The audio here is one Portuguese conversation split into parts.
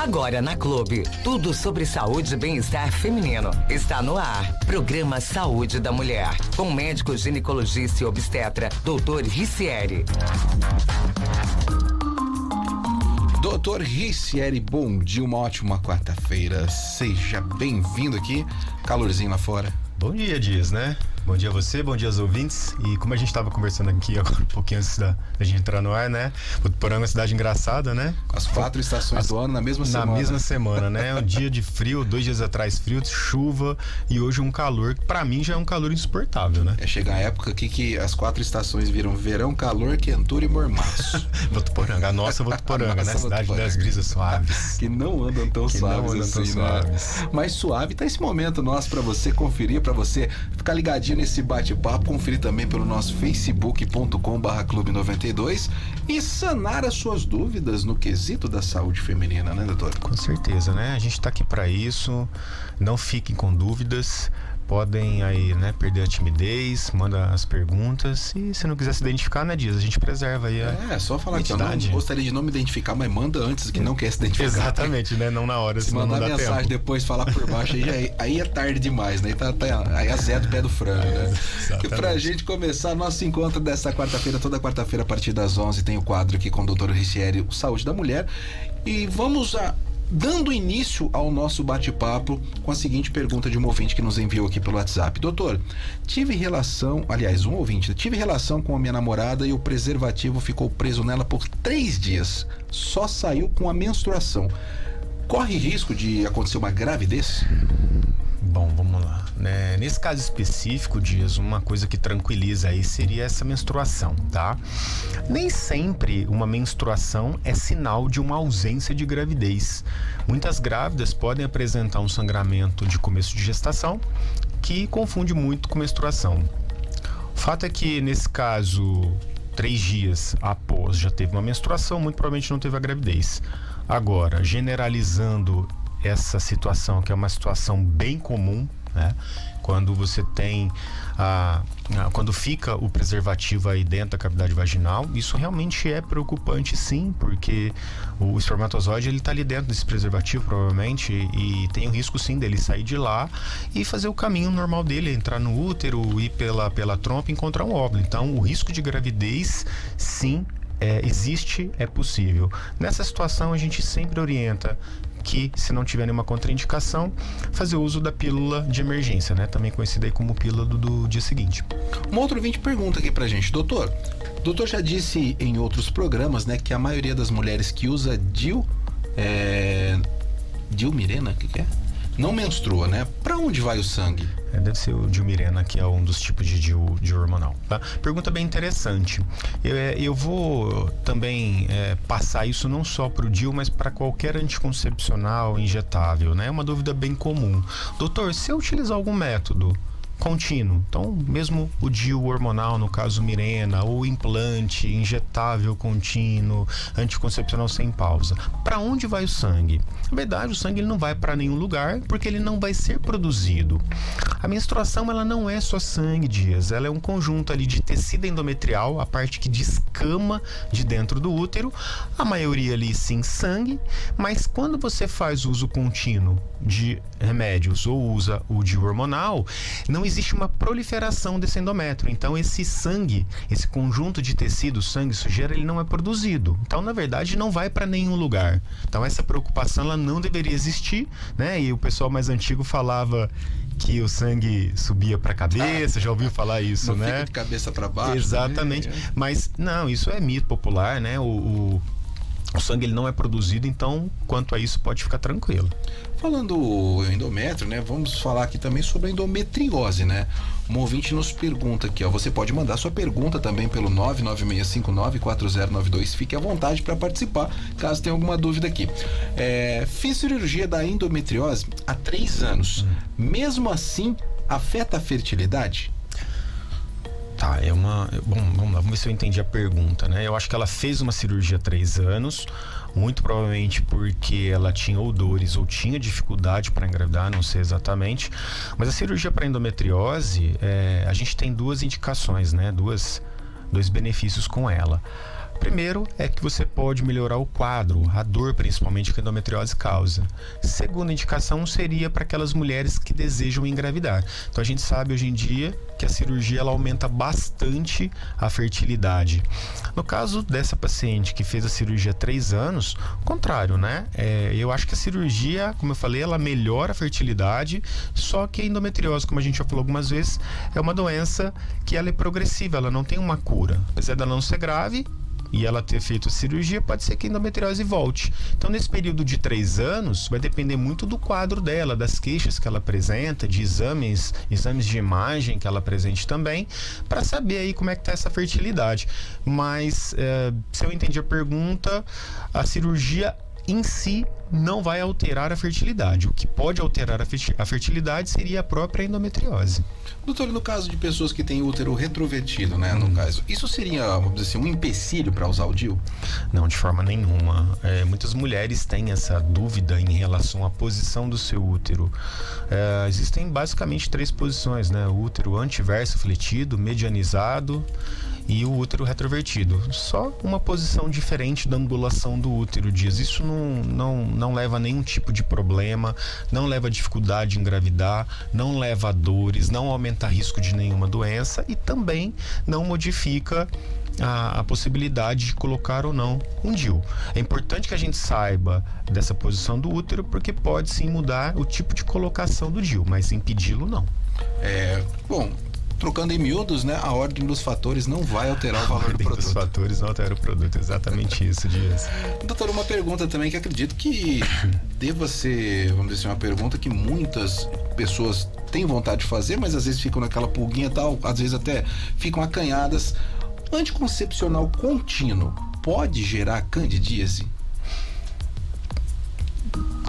Agora na Clube, tudo sobre saúde e bem-estar feminino está no ar. Programa Saúde da Mulher, com médico ginecologista e obstetra, Dr. Ricieri. Doutor Ricieri, bom dia, uma ótima quarta-feira. Seja bem-vindo aqui. Calorzinho lá fora. Bom dia, Dias, né? Bom dia a você, bom dia aos ouvintes. E como a gente estava conversando aqui agora um pouquinho antes da gente entrar no ar, né? Votuporanga é uma cidade engraçada, né? As 4 estações do ano na mesma semana. Na mesma semana, né? Um dia de frio, 2 dias atrás frio, chuva e hoje um calor que pra mim já é um calor insuportável, né? Chega a época aqui que as 4 estações viram verão, calor, quentura e mormaço. Votuporanga, a nossa Votuporanga, né? Cidade das brisas suaves. Que não andam tão suaves assim, né? Mas suave tá esse momento nosso pra você conferir, pra você ficar ligadinho nesse bate-papo, conferir também pelo nosso facebook.com/clube92 e sanar as suas dúvidas no quesito da saúde feminina, né, doutor? Com certeza, né? A gente tá aqui pra isso, não fiquem com dúvidas. Podem aí, né, perder a timidez, manda as perguntas e se não quiser se identificar, né, Dias? A gente preserva aí a só falar identidade. Que eu não gostaria de não me identificar, mas manda antes que não quer se identificar. Exatamente, né? Não na hora, se senão mandar não dá mensagem tempo. depois, falar por baixo, aí é tarde demais, né? Aí azeda o pé do frango, né? E pra gente começar nosso encontro dessa quarta-feira, toda quarta-feira a partir das 11 tem o quadro aqui com o Dr. Ricieri, Saúde da Mulher, e vamos dando início ao nosso bate-papo com a seguinte pergunta de um ouvinte que nos enviou aqui pelo WhatsApp. Doutor, tive relação com a minha namorada e o preservativo ficou preso nela por 3 dias. Só saiu com a menstruação. Corre risco de acontecer uma gravidez? Bom, vamos lá. Nesse caso específico, Dias, uma coisa que tranquiliza aí seria essa menstruação, tá? Nem sempre uma menstruação é sinal de uma ausência de gravidez. Muitas grávidas podem apresentar um sangramento de começo de gestação que confunde muito com menstruação. O fato é que, nesse caso, 3 dias após já teve uma menstruação, muito provavelmente não teve a gravidez. Agora, generalizando essa situação, que é uma situação bem comum, né? Quando você tem quando fica o preservativo aí dentro da cavidade vaginal, isso realmente é preocupante, sim, porque o espermatozoide, ele tá ali dentro desse preservativo provavelmente, e tem o risco sim dele sair de lá e fazer o caminho normal dele, entrar no útero, ir pela trompa e encontrar um óvulo. Então o risco de gravidez, sim, existe, é possível. Nessa situação a gente sempre orienta que, se não tiver nenhuma contraindicação, fazer uso da pílula de emergência, né? Também conhecida aí como pílula do dia seguinte. Um outro ouvinte pergunta aqui pra gente, doutor já disse em outros programas, né, que a maioria das mulheres que usa Dilmirena, o que é? Não menstrua, né? Pra onde vai o sangue? Deve ser o Dilmirena, que é um dos tipos de DIU hormonal, tá? Pergunta bem interessante. Eu vou também passar isso não só para o DIU, mas para qualquer anticoncepcional injetável, né? É uma dúvida bem comum. Doutor, se eu utilizar algum método contínuo, então mesmo o DIU hormonal, no caso Mirena, ou implante injetável contínuo, anticoncepcional sem pausa, para onde vai o sangue? Na verdade, o sangue ele não vai para nenhum lugar, porque ele não vai ser produzido. A menstruação, ela não é só sangue, Dias, ela é um conjunto ali de tecido endometrial, a parte que descama de dentro do útero, a maioria ali sim sangue, mas quando você faz uso contínuo de remédios ou usa o DIU hormonal, não existe uma proliferação desse endométrio. Então esse sangue, esse conjunto de tecido, sangue, sujeira, ele não é produzido. Então, na verdade, não vai para nenhum lugar. Então essa preocupação, ela não deveria existir, né? E o pessoal mais antigo falava que o sangue subia para a cabeça, já ouviu falar isso, não, né? Fica de cabeça para baixo. Exatamente. Né? Mas não, isso é mito popular, né? O sangue ele não é produzido, então quanto a isso pode ficar tranquilo. Falando endométrio, né? Vamos falar aqui também sobre a endometriose, né? Um ouvinte nos pergunta aqui, ó. Você pode mandar sua pergunta também pelo 996594092. Fique à vontade para participar, caso tenha alguma dúvida aqui. Fiz cirurgia da endometriose há 3 anos. Mesmo assim, afeta a fertilidade? Tá, bom, vamos lá, vamos ver se eu entendi a pergunta, né? Eu acho que ela fez uma cirurgia há 3 anos, muito provavelmente porque ela tinha ou dores ou tinha dificuldade para engravidar, não sei exatamente. Mas a cirurgia para endometriose, a gente tem 2 indicações, né? Dois benefícios com ela. Primeiro é que você pode melhorar o quadro, a dor principalmente que a endometriose causa. Segunda indicação seria para aquelas mulheres que desejam engravidar. Então a gente sabe hoje em dia que a cirurgia ela aumenta bastante a fertilidade. No caso dessa paciente que fez a cirurgia há 3 anos, contrário, né? Eu acho que a cirurgia, como eu falei, ela melhora a fertilidade, só que a endometriose, como a gente já falou algumas vezes, é uma doença que ela é progressiva, ela não tem uma cura. Apesar dela não ser grave, e ela ter feito a cirurgia, pode ser que a endometriose volte. Então, nesse período de 3 anos, vai depender muito do quadro dela, das queixas que ela apresenta, de exames de imagem que ela apresente também, para saber aí como é que tá essa fertilidade. Mas, se eu entendi a pergunta, a cirurgia em si não vai alterar a fertilidade. O que pode alterar a fertilidade seria a própria endometriose. Doutor, no caso de pessoas que têm útero retrovertido, né, no caso, isso seria, vamos dizer assim, um empecilho para usar o DIU? Não, de forma nenhuma. Muitas mulheres têm essa dúvida em relação à posição do seu útero. Existem basicamente 3 posições, né? O útero antiverso fletido, medianizado e o útero retrovertido. Só uma posição diferente da angulação do útero diz. Isso não leva a nenhum tipo de problema, não leva a dificuldade de engravidar, não leva a dores, não aumenta risco de nenhuma doença e também não modifica a possibilidade de colocar ou não um DIU. É importante que a gente saiba dessa posição do útero, porque pode sim mudar o tipo de colocação do DIU, mas impedi-lo não. Bom, trocando em miúdos, né? A ordem dos fatores não vai alterar o valor do produto. A ordem dos fatores não altera o produto, exatamente isso, Dias. Doutor, uma pergunta também que acredito que deva ser, vamos dizer assim, uma pergunta que muitas pessoas têm vontade de fazer, mas às vezes ficam naquela pulguinha e tal, às vezes até ficam acanhadas. Anticoncepcional contínuo pode gerar candidíase?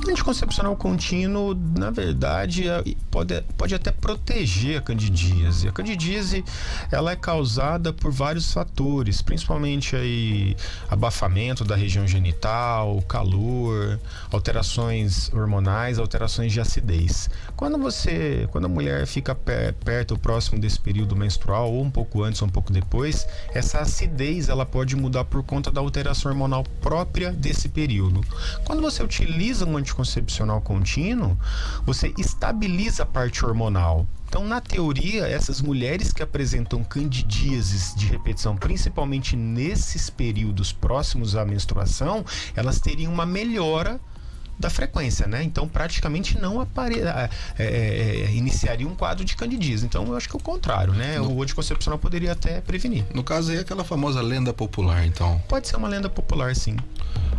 Anticoncepcional contínuo, na verdade, pode até proteger a candidíase. A candidíase, ela é causada por vários fatores, principalmente aí abafamento da região genital, calor, alterações hormonais, alterações de acidez. Quando a mulher fica perto ou próximo desse período menstrual, ou um pouco antes ou um pouco depois, essa acidez ela pode mudar por conta da alteração hormonal própria desse período. Quando você utiliza um anticoncepcional contínuo, você estabiliza a parte hormonal. Então, na teoria, essas mulheres que apresentam candidíases de repetição, principalmente nesses períodos próximos à menstruação, elas teriam uma melhora da frequência, né? Então, praticamente não iniciaria um quadro de candidíase. Então, eu acho que é o contrário, né? O anticoncepcional poderia até prevenir. No caso aí, aquela famosa lenda popular, então. Pode ser uma lenda popular, sim.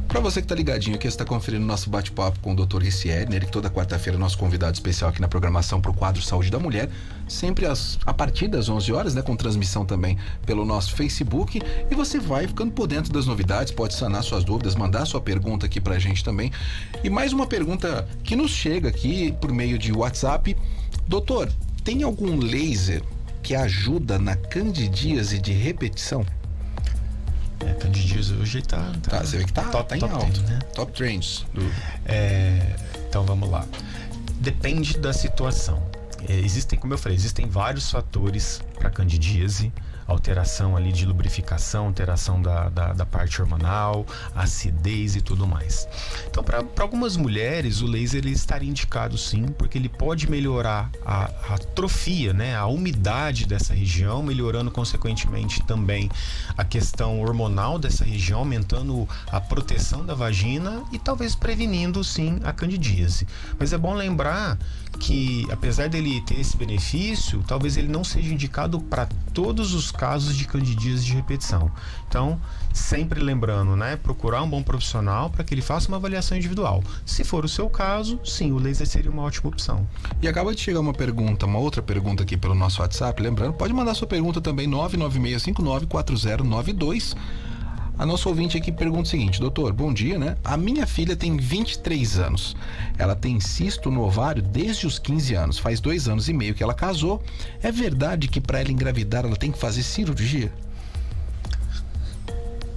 Para você que tá ligadinho aqui, você tá conferindo nosso bate-papo com o Dr. Ricieri, né? Ele que toda quarta-feira é nosso convidado especial aqui na programação pro quadro Saúde da Mulher, sempre a partir das 11 horas, né? Com transmissão também pelo nosso Facebook, e você vai ficando por dentro das novidades, pode sanar suas dúvidas, mandar sua pergunta aqui pra gente também. E mais uma pergunta que nos chega aqui por meio de WhatsApp. Doutor, tem algum laser que ajuda na candidíase de repetição? Candidíase hoje tá você vê que tá em alta, né? Top trends. Então vamos lá. Depende da situação. Como eu falei, existem vários fatores para candidíase. Alteração ali de lubrificação, alteração da parte hormonal, acidez e tudo mais. Então, para algumas mulheres, o laser ele estaria indicado sim, porque ele pode melhorar a atrofia, né, a umidade dessa região, melhorando consequentemente também a questão hormonal dessa região, aumentando a proteção da vagina e talvez prevenindo sim a candidíase. Mas é bom lembrar que, apesar dele ter esse benefício, talvez ele não seja indicado para todos os casos de candidíase de repetição. Então, sempre lembrando, né, procurar um bom profissional para que ele faça uma avaliação individual. Se for o seu caso, sim, o laser seria uma ótima opção. E acaba de chegar uma outra pergunta aqui pelo nosso WhatsApp, lembrando, pode mandar sua pergunta também, 996594092. A nossa ouvinte aqui pergunta o seguinte: doutor, bom dia, né? A minha filha tem 23 anos. Ela tem cisto no ovário desde os 15 anos. Faz 2 anos e meio que ela casou. É verdade que para ela engravidar ela tem que fazer cirurgia?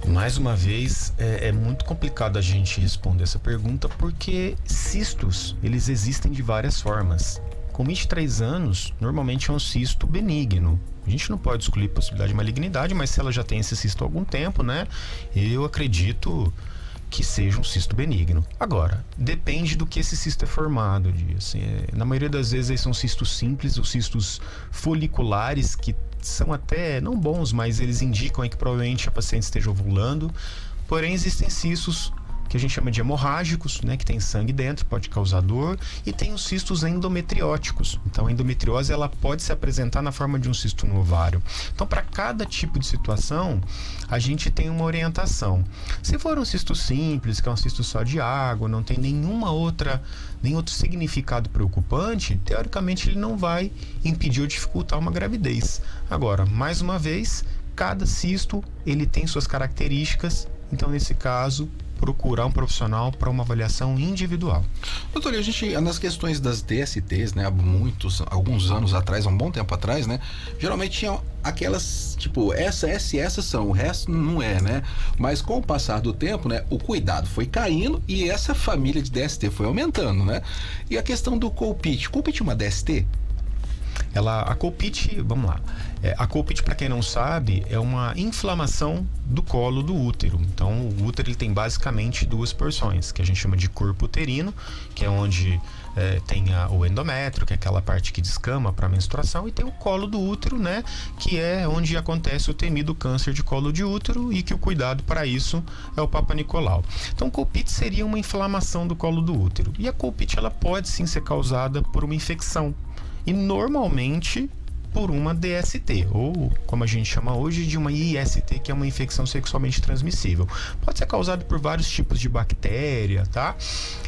Mais uma vez, é muito complicado a gente responder essa pergunta, porque cistos, eles existem de várias formas. Com 23 anos, normalmente é um cisto benigno. A gente não pode excluir possibilidade de malignidade, mas se ela já tem esse cisto há algum tempo, né? Eu acredito que seja um cisto benigno. Agora, depende do que esse cisto é formado. Assim, na maioria das vezes são cistos simples, os cistos foliculares, que são até não bons, mas eles indicam aí que provavelmente a paciente esteja ovulando. Porém, existem cistos que a gente chama de hemorrágicos, né, que tem sangue dentro, pode causar dor, e tem os cistos endometrióticos. Então, a endometriose ela pode se apresentar na forma de um cisto no ovário. Então, para cada tipo de situação, a gente tem uma orientação. Se for um cisto simples, que é um cisto só de água, não tem nenhum outro significado preocupante, teoricamente ele não vai impedir ou dificultar uma gravidez. Agora, mais uma vez, cada cisto ele tem suas características, então nesse caso procurar um profissional para uma avaliação individual. Doutor, a gente, nas questões das DSTs, né, alguns anos atrás, um bom tempo atrás, né, geralmente tinham aquelas, tipo, essas são, o resto não é, né? Mas com o passar do tempo, né, o cuidado foi caindo e essa família de DST foi aumentando, né? E a questão do Colpite é uma DST? A Colpite, vamos lá. A Colpite, para quem não sabe, é uma inflamação do colo do útero. Então, o útero ele tem basicamente duas porções, que a gente chama de corpo uterino, que é onde tem o endométrio, que é aquela parte que descama para a menstruação, e tem o colo do útero, né, que é onde acontece o temido câncer de colo de útero e que o cuidado para isso é o Papa Nicolau. Então, Colpite seria uma inflamação do colo do útero. E a Colpite ela pode sim ser causada por uma infecção. E normalmente por uma DST, ou como a gente chama hoje de uma IST, que é uma infecção sexualmente transmissível. Pode ser causado por vários tipos de bactéria, tá?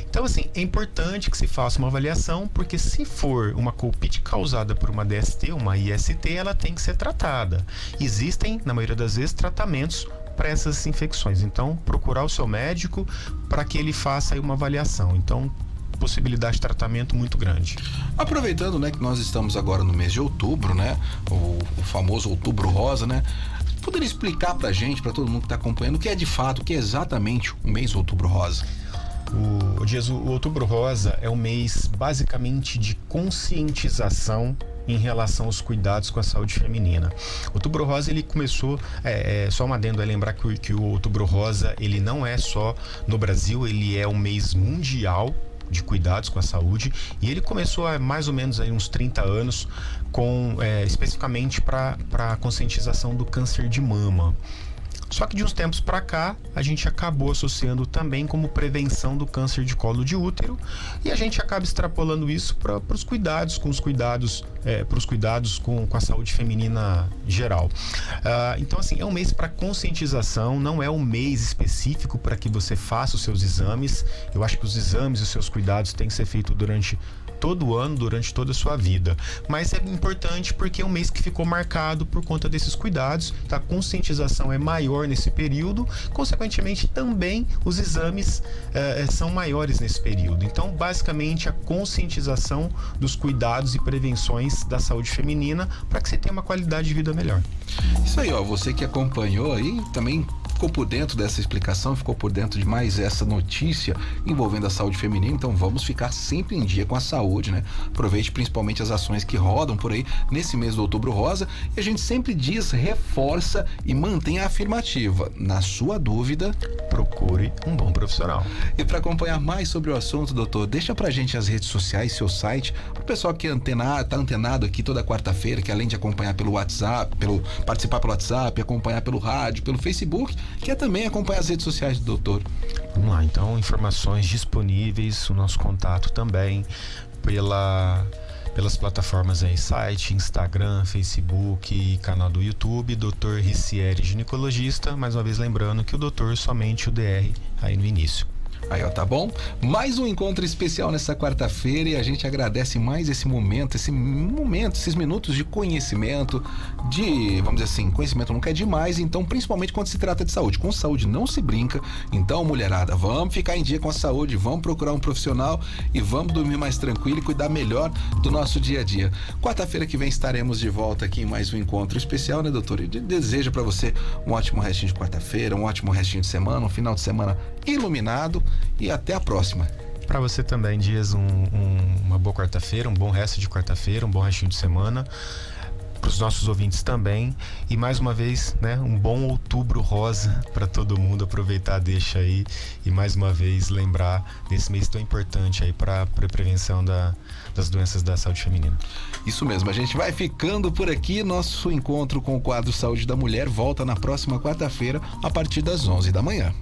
Então, assim, é importante que se faça uma avaliação, porque se for uma Colpite causada por uma DST, uma IST, ela tem que ser tratada. Existem, na maioria das vezes, tratamentos para essas infecções. Então, procurar o seu médico para que ele faça aí uma avaliação. Então, possibilidade de tratamento muito grande. Aproveitando, né, que nós estamos agora no mês de outubro, né, o famoso Outubro Rosa, né, poderia explicar pra gente, pra todo mundo que tá acompanhando, o que é de fato, o que é exatamente o mês Outubro Rosa? O Outubro Rosa é um mês basicamente de conscientização em relação aos cuidados com a saúde feminina. O Outubro Rosa ele começou, só um adendo, lembrar que o Outubro Rosa ele não é só no Brasil, ele é um mês mundial de cuidados com a saúde, e ele começou há mais ou menos aí uns 30 anos especificamente para a conscientização do câncer de mama. Só que de uns tempos para cá, a gente acabou associando também como prevenção do câncer de colo de útero, e a gente acaba extrapolando isso para os cuidados com a saúde feminina geral. Então, assim, é um mês para conscientização, não é um mês específico para que você faça os seus exames. Eu acho que os exames e os seus cuidados têm que ser feitos durante todo o ano, durante toda a sua vida. Mas é importante porque é um mês que ficou marcado por conta desses cuidados, a conscientização é maior nesse período, consequentemente também os exames são maiores nesse período. Então, basicamente, a conscientização dos cuidados e prevenções da saúde feminina para que você tenha uma qualidade de vida melhor. Isso aí, ó, você que acompanhou aí também ficou por dentro dessa explicação, ficou por dentro de mais essa notícia envolvendo a saúde feminina. Então vamos ficar sempre em dia com a saúde, né? Aproveite principalmente as ações que rodam por aí nesse mês do Outubro Rosa, e a gente sempre diz, reforça e mantém a afirmativa. Na sua dúvida, procure um bom profissional. E para acompanhar mais sobre o assunto, doutor, deixa pra gente as redes sociais, seu site, pro pessoal que tá antenado aqui toda quarta-feira, que além de acompanhar pelo WhatsApp, participar pelo WhatsApp, acompanhar pelo rádio, pelo Facebook, quer também acompanhar as redes sociais do doutor. Vamos lá, então, informações disponíveis, o nosso contato também pelas plataformas aí, site, Instagram, Facebook, canal do YouTube, Dr. Ricieri Ginecologista, mais uma vez lembrando que o doutor somente o DR aí no início. Aí, ó, tá bom? Mais um encontro especial nessa quarta-feira, e a gente agradece mais esses minutos de conhecimento, vamos dizer assim, conhecimento nunca é demais, então, principalmente quando se trata de saúde. Com saúde não se brinca, então, mulherada, vamos ficar em dia com a saúde, vamos procurar um profissional e vamos dormir mais tranquilo e cuidar melhor do nosso dia a dia. Quarta-feira que vem estaremos de volta aqui em mais um encontro especial, né, doutor? Eu desejo pra você um ótimo restinho de quarta-feira, um ótimo restinho de semana, um final de semana iluminado, e até a próxima. Para você também, Dias, uma boa quarta-feira, um bom resto de quarta-feira, um bom restinho de semana. Para os nossos ouvintes também. E mais uma vez, né, um bom outubro rosa para todo mundo. Aproveitar, deixa aí. E mais uma vez lembrar desse mês tão importante aí para a prevenção das doenças da saúde feminina. Isso mesmo, a gente vai ficando por aqui. Nosso encontro com o quadro Saúde da Mulher volta na próxima quarta-feira, a partir das 11 da manhã.